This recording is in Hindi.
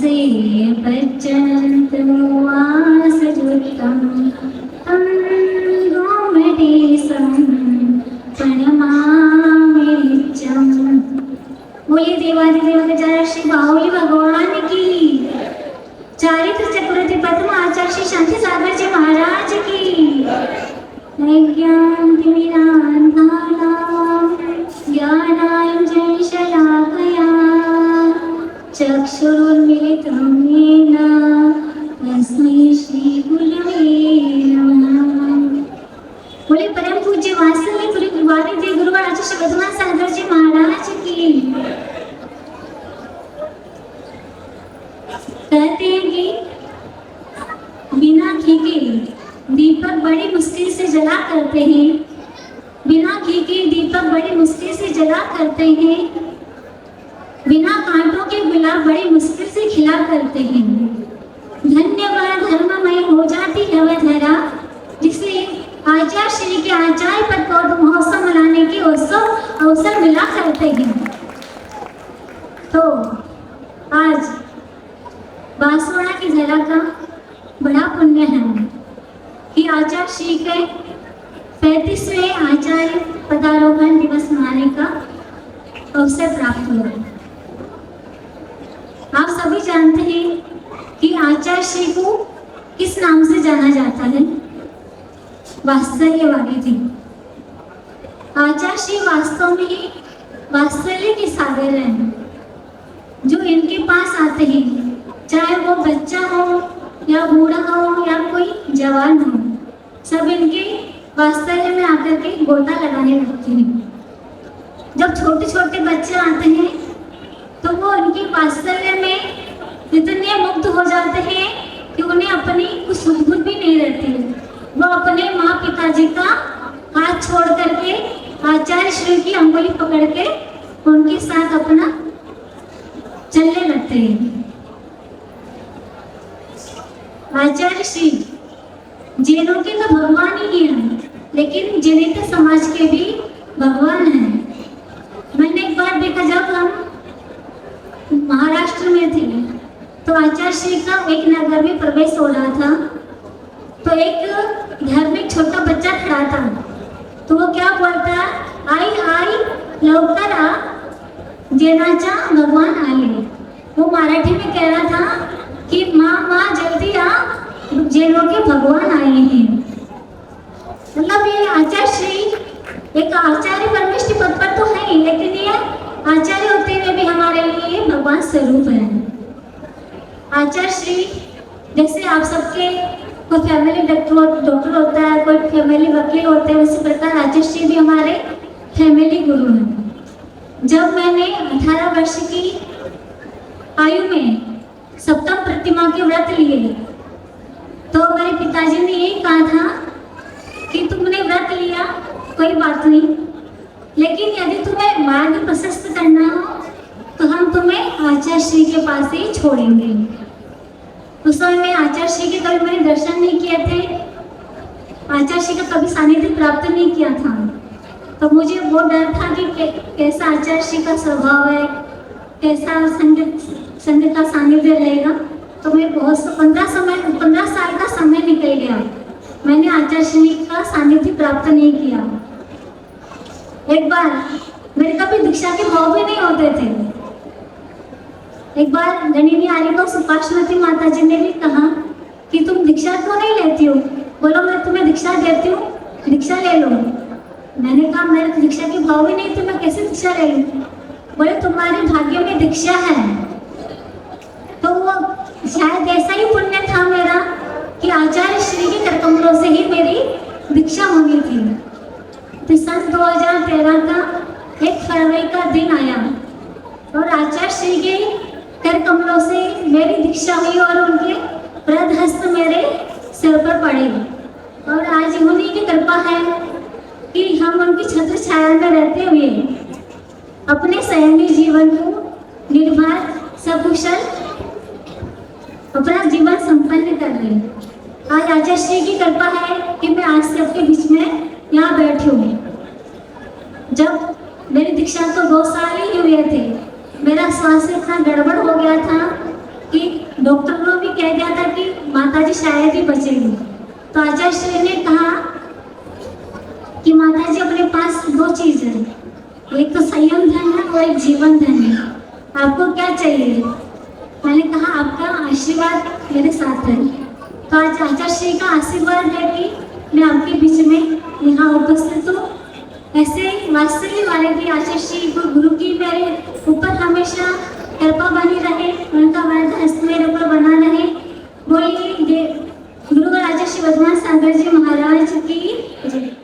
से पच्यन्त वासजुष्टं तं गोमटेशं प्रणमामि नित्यम्। बोलिए देवाधिदेव गजानन श्री बाहुली भगवान की, चारित्र चक्रवर्ती प्रथम आचार्य श्री शांति सागर जी महाराज की। ज्ञानाञ्जनशलाकया चक्षुरुन्मिलितं येन तस्मै श्रीगुरवे नमः। बोले परम पूज्य वात्सल्य गुरु गुरुवारी गुरुवार आचार्य श्री प्रथम सागर जी महाराज की। कहते हैं कि बिना घी के दीपक बड़ी मुश्किल से जला करते हैं, बिना घी के दीपक बड़ी मुश्किल से जला करते हैं, बिना कांटों के गुलाब बड़ी मुश्किल से खिला करते हैं। धन्यवाद धर्ममय हो जाती है वह धरा जिसे आचार्य श्री के आचार्य पद को महोत्सव मनाने के अवसर मिला करते हैं। तो आज बांसवाड़ा की धरा का बड़ा पुण्य है कि आचार्य श्री के 35वें आचार्य पदारोहण दिवस मनाने का अवसर प्राप्त हुआ। आप सभी जानते हैं कि आचार्य श्री को किस नाम से जाना जाता है? वात्सल्यवादी थे। आचार्य श्री वास्तव में ही वात्सल्य के सागर हैं। जो इनके पास आते हैं, चाहे वो बच्चा हो या बूढ़ा हो या कोई जवान हो, सब इनके वात्सल्य में आकर के गोता लगाने लगते हैं। जब छोटे छोटे बच्चे आते हैं तो वो उनके वात्सल्य में इतने मुग्ध हो जाते हैं कि उन्हें अपनी कुछ सुध-बुध भी नहीं रहती। वो अपने माँ पिताजी का हाथ छोड़ करके आचार्य श्री की अंगुली पकड़ के उनके साथ अपना चलने लगते हैं। आचार्य श्री जैनों के तो भगवान ही हैं, लेकिन जैनित समाज के भी भगवान हैं। मैंने एक बार देखा, जब हम महाराष्ट्र में थे तो आचार्य श्री का एक नगर में प्रवेश हो रहा था, तो एक घर में छोटा बच्चा खड़ा था। तो वो क्या बोलता, आई आई लवकर आ, जैनाचा भगवान आले। वो मराठी में कह रहा था कि माँ माँ जल्दी आ, जैनों के भगवान आए हैं। मतलब ये आचार्य श्री एक आचार्य परमेष्टि पद पर तो है, लेकिन ये आचार्य होते हुए भी हमारे लिए भगवान स्वरूप है। आचार्य श्री जैसे आप सबके कोई फैमिली डॉक्टर होता है, कोई फैमिली वकील होते हैं, उसी प्रकार आचार्य श्री भी हमारे फैमिली गुरु हैं। जब मैंने 18 वर्ष की आयु में सप्तम प्रतिमा के व्रत लिए तो मेरे पिताजी ने यही कहा था कि तुमने व्रत लिया कोई बात नहीं, लेकिन यदि तुम्हें मार्ग प्रशस्त करना हो तो हम तुम्हें आचार्य श्री के पास ही छोड़ेंगे। उस समय में आचार्य श्री के कभी मैंने दर्शन नहीं किए थे, आचार्य श्री का कभी सानिध्य प्राप्त नहीं किया था। तो मुझे वो डर था कि कैसा आचार्य श्री का स्वभाव है, कैसा संग का सानिध्य रहेगा। तो मैं बहुत 15 साल का समय निकल गया, मैंने आचार्य श्री का सानिध्य प्राप्त नहीं किया। एक बार मेरे कभी दीक्षा के भाव भी नहीं होते थे। एक बार गणिनी आर्य को सुपाश्मती माता जी ने भी कहा कि तुम दीक्षा क्यों नहीं लेती हो? बोलो मैं तुम्हें दीक्षा देती हूँ, दीक्षा ले लो। मैंने कहा मेरे दीक्षा के भाव भी नहीं, तो मैं कैसे दीक्षा ले लूँ? बोले तुम्हारे भाग्य में दीक्षा है। तो वो शायद ऐसा ही पुण्य था मेरा कि आचार्य श्री के करकमलों से ही मेरी दीक्षा होनी थी। तो सन 2013 का 1 फरवरी का दिन आया और आचार्य श्री के कर कमलों से मेरी दीक्षा हुई और उनके वृद्ध हस्त मेरे सिर पर पड़े। और आज उन्हीं की कृपा है कि हम उनकी छत्र छाया में रहते हुए अपने संयमी जीवन को निर्भर सकुशल अपना जीवन संपन्न कर रहे। आज आचार्य श्री की कृपा है कि मैं आज से आपके बीच में यहाँ बैठी हूँ। जब मेरी दीक्षा तो 2 साल ही हुए थे, मेरा स्वास्थ्य इतना गड़बड़ हो गया था कि डॉक्टरों ने भी कह दिया था कि माताजी शायद ही बचेगी। तो आचार्य श्री ने कहा कि माताजी अपने पास दो चीज है, एक तो संयम धन है और एक जीवन धन है, आपको क्या चाहिए? मैंने कहा आपका आशीर्वाद मेरे साथ है। तो आज आचार्य श्री का आशीर्वाद है कि मैं आपके बीच में यहाँ उपस्थित हूँ। ऐसे वात्सल्य वाले भी आचार्य श्री गुरु की मेरे ऊपर हमेशा कृपा बनी रहे, उनका वरदान मेरे ऊपर बना रहे। बोलिए गुरु आचार्य श्री वर्धमान सागर जी महाराज की जय।